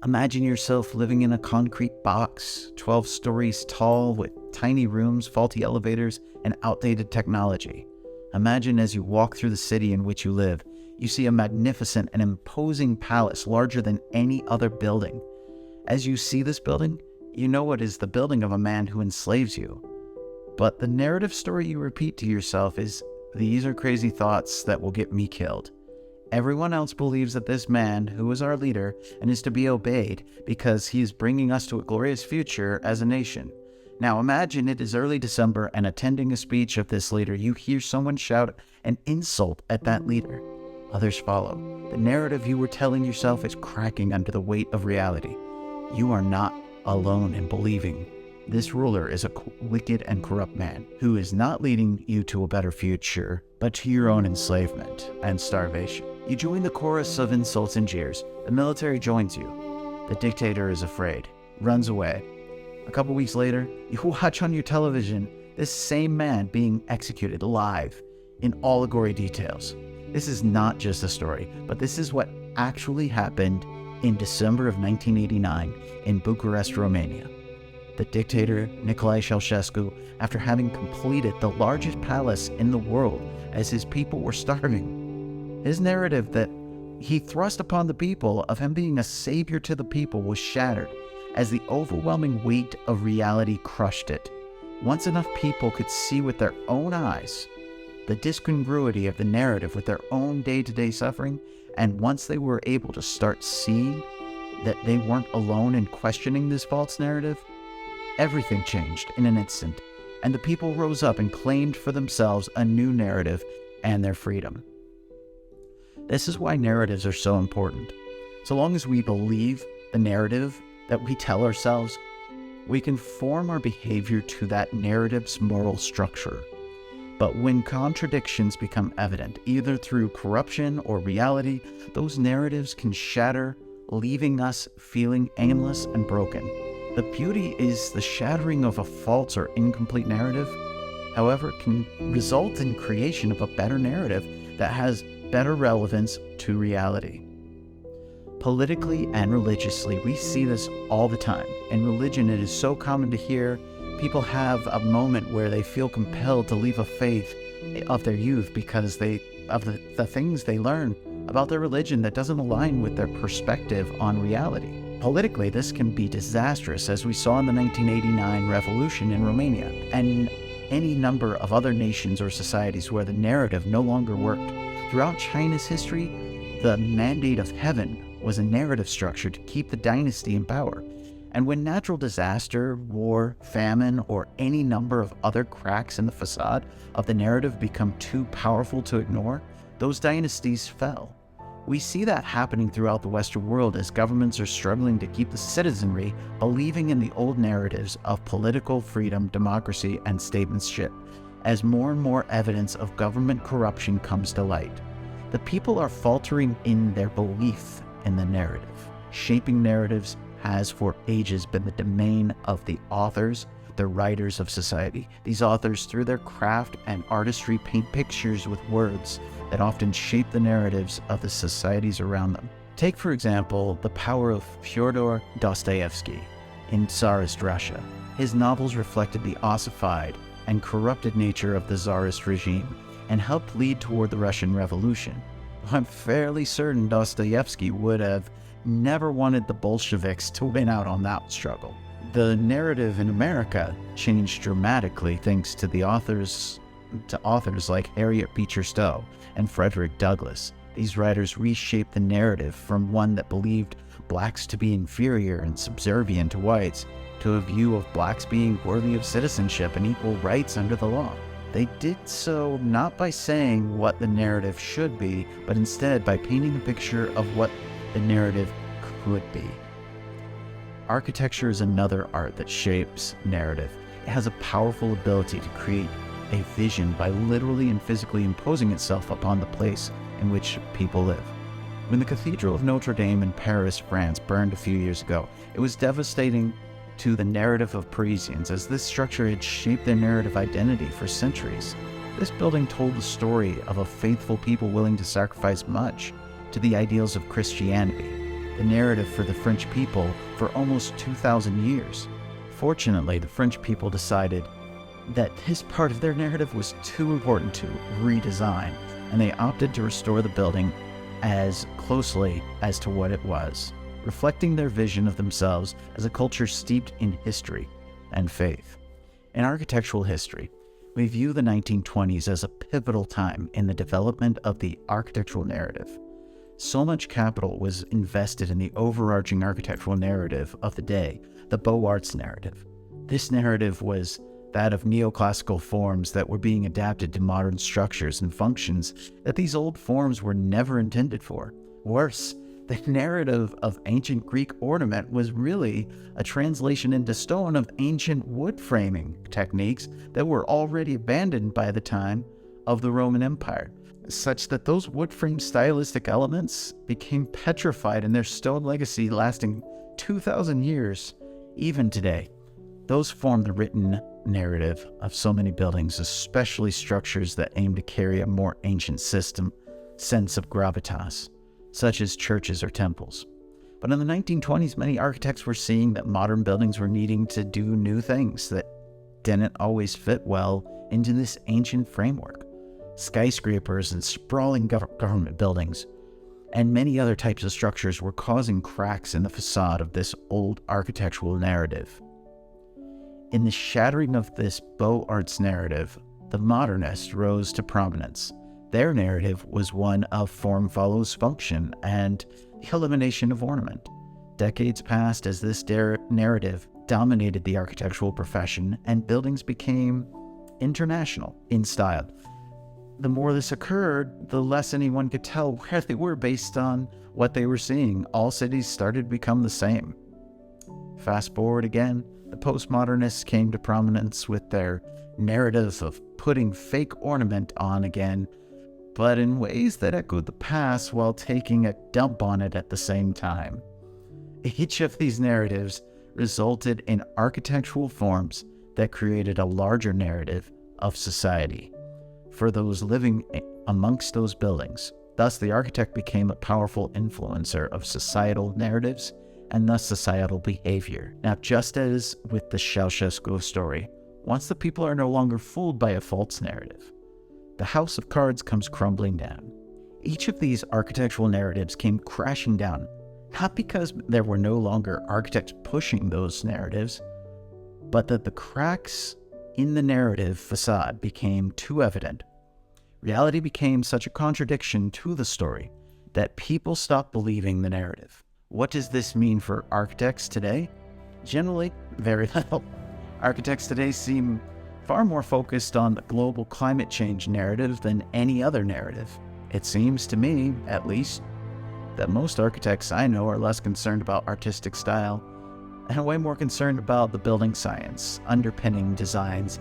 Imagine yourself living in a concrete box, 12 stories tall, with tiny rooms, faulty elevators, and outdated technology. Imagine as you walk through the city in which you live, you see a magnificent and imposing palace larger than any other building. As you see this building, you know it is the building of a man who enslaves you. But the narrative story you repeat to yourself is, "These are crazy thoughts that will get me killed." Everyone else believes that this man, who is our leader and is to be obeyed because he is bringing us to a glorious future as a nation. Now imagine it is early December, and attending a speech of this leader, you hear someone shout an insult at that leader. Others follow. The narrative you were telling yourself is cracking under the weight of reality. You are not alone in believing this ruler is a wicked and corrupt man who is not leading you to a better future, but to your own enslavement and starvation. You join the chorus of insults and jeers. The military joins you. The dictator is afraid, runs away. A couple weeks later, you watch on your television this same man being executed live in all the gory details. This is not just a story, but this is what actually happened in December of 1989 in Bucharest, Romania. The dictator, Nicolae Ceausescu, after having completed the largest palace in the world as his people were starving, his narrative that he thrust upon the people of him being a savior to the people was shattered as the overwhelming weight of reality crushed it. Once enough people could see with their own eyes the discongruity of the narrative with their own day-to-day suffering, and once they were able to start seeing that they weren't alone in questioning this false narrative, everything changed in an instant, and the people rose up and claimed for themselves a new narrative and their freedom. This is why narratives are so important. So long as we believe the narrative that we tell ourselves, we can form our behavior to that narrative's moral structure. But when contradictions become evident, either through corruption or reality, those narratives can shatter, leaving us feeling aimless and broken. The beauty is the shattering of a false or incomplete narrative, however, can result in creation of a better narrative that has better relevance to reality. Politically and religiously, we see this all the time. In religion, it is so common to hear people have a moment where they feel compelled to leave a faith of their youth because of the things they learn about their religion that doesn't align with their perspective on reality. Politically, this can be disastrous, as we saw in the 1989 revolution in Romania, and any number of other nations or societies where the narrative no longer worked. Throughout China's history, the mandate of heaven was a narrative structure to keep the dynasty in power. And when natural disaster, war, famine, or any number of other cracks in the facade of the narrative become too powerful to ignore, those dynasties fell. We see that happening throughout the Western world as governments are struggling to keep the citizenry believing in the old narratives of political freedom, democracy, and statesmanship, as more and more evidence of government corruption comes to light. The people are faltering in their belief in the narrative. Shaping narratives has for ages been the domain of the authors, the writers of society. These authors, through their craft and artistry, paint pictures with words that often shape the narratives of the societies around them. Take, for example, the power of Fyodor Dostoevsky in Tsarist Russia. His novels reflected the ossified and corrupted nature of the Tsarist regime and helped lead toward the Russian Revolution. I'm fairly certain Dostoevsky would have never wanted the Bolsheviks to win out on that struggle. The narrative in America changed dramatically thanks to authors like Harriet Beecher Stowe and Frederick Douglass. These writers reshaped the narrative from one that believed blacks to be inferior and subservient to whites to a view of blacks being worthy of citizenship and equal rights under the law. They did so not by saying what the narrative should be, but instead by painting a picture of what the narrative could be. Architecture is another art that shapes narrative. It has a powerful ability to create a vision by literally and physically imposing itself upon the place in which people live. When the Cathedral of Notre Dame in Paris, France burned a few years ago, it was devastating to the narrative of Parisians, as this structure had shaped their narrative identity for centuries. This building told the story of a faithful people willing to sacrifice much to the ideals of Christianity. the narrative for the French people for almost 2,000 years. Fortunately, the French people decided that this part of their narrative was too important to redesign, and they opted to restore the building as closely as to what it was, reflecting their vision of themselves as a culture steeped in history and faith. In architectural history, we view the 1920s as a pivotal time in the development of the architectural narrative. So much capital was invested in the overarching architectural narrative of the day, the Beaux Arts narrative. This narrative was that of neoclassical forms that were being adapted to modern structures and functions that these old forms were never intended for. Worse, the narrative of ancient Greek ornament was really a translation into stone of ancient wood framing techniques that were already abandoned by the time of the Roman Empire, such that those wood frame stylistic elements became petrified in their stone legacy lasting 2,000 years. Even today, those form the written narrative of so many buildings, especially structures that aim to carry a more ancient sense of gravitas, such as churches or temples. But in the 1920s, many architects were seeing that modern buildings were needing to do new things that didn't always fit well into this ancient framework. Skyscrapers and sprawling government buildings and many other types of structures were causing cracks in the facade of this old architectural narrative. In the shattering of this Beaux Arts narrative, the modernists rose to prominence. Their narrative was one of form follows function and the elimination of ornament. Decades passed as this narrative dominated the architectural profession and buildings became international in style. The more this occurred, the less anyone could tell where they were based on what they were seeing. All cities started to become the same. Fast forward again, the postmodernists came to prominence with their narrative of putting fake ornament on again, but in ways that echoed the past while taking a dump on it at the same time. Each of these narratives resulted in architectural forms that created a larger narrative of society for those living amongst those buildings. Thus, the architect became a powerful influencer of societal narratives and thus societal behavior. Now, just as with the Ceausescu story, once the people are no longer fooled by a false narrative, the house of cards comes crumbling down. Each of these architectural narratives came crashing down, not because there were no longer architects pushing those narratives, but that the cracks in the narrative facade became too evident. Reality became such a contradiction to the story that people stopped believing the narrative. What does this mean for architects today? Generally, very little. Architects today seem far more focused on the global climate change narrative than any other narrative. It seems to me, at least, that most architects I know are less concerned about artistic style and way more concerned about the building science underpinning designs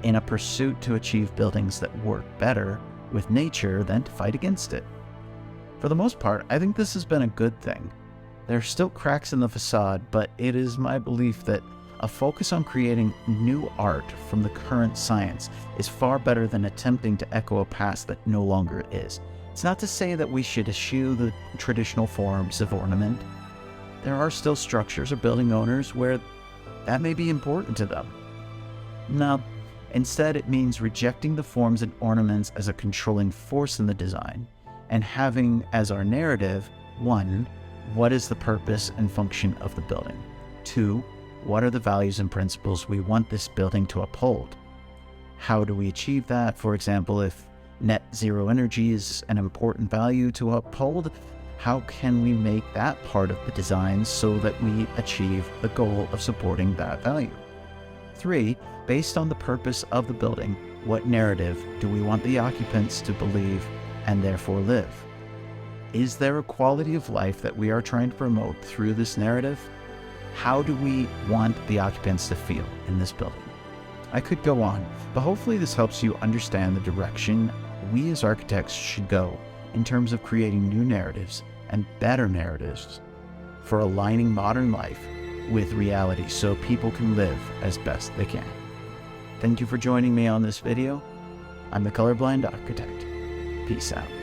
in a pursuit to achieve buildings that work better with nature than to fight against it. For the most part, I think this has been a good thing. There are still cracks in the facade, but it is my belief that a focus on creating new art from the current science is far better than attempting to echo a past that no longer is. It's not to say that we should eschew the traditional forms of ornament. There are still structures or building owners where that may be important to them. No, instead it means rejecting the forms and ornaments as a controlling force in the design and having as our narrative, 1, what is the purpose and function of the building? 2, what are the values and principles we want this building to uphold? How do we achieve that? For example, if net zero energy is an important value to uphold, how can we make that part of the design so that we achieve the goal of supporting that value? 3, based on the purpose of the building, what narrative do we want the occupants to believe and therefore live? Is there a quality of life that we are trying to promote through this narrative? How do we want the occupants to feel in this building? I could go on, but hopefully this helps you understand the direction we as architects should go in terms of creating new narratives and better narratives for aligning modern life with reality so people can live as best they can. Thank you for joining me on this video. I'm the Colorblind Architect. Peace out.